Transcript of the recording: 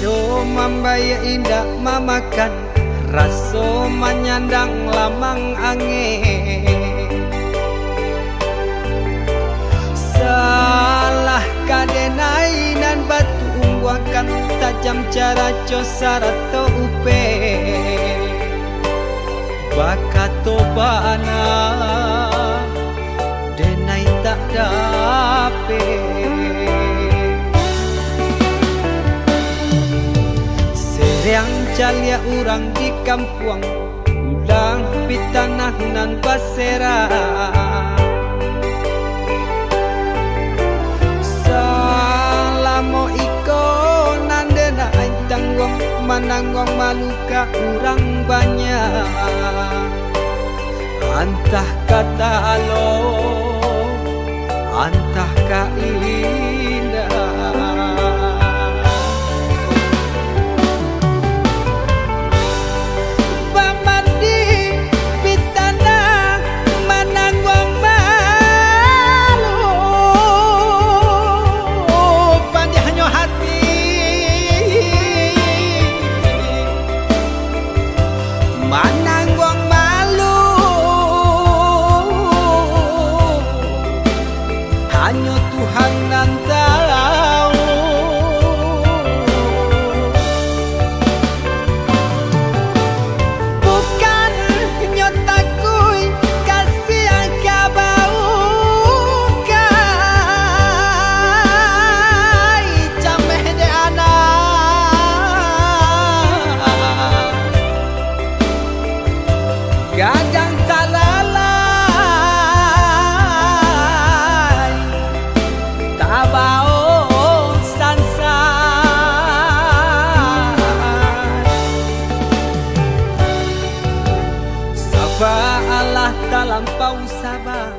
Do mambaya indah mamakan raso menyandang lamang angin. Salah kadenai nan batu umbuakan tajam cara cosar atau upe bakato bana denai tak dape. Seriang calia urang di kampung ulang pitanah nan basera. Salamo iko nandena tanggung mananggong maluka urang banyak. Antah kata alo, antah ka indah. Mananggong malu hanya Tuhan yang tahu. Bukan nyotakui kasih yang kabau kai cameh de anak. Gadang talalay tabao sansay Sabah Allah talampau sabah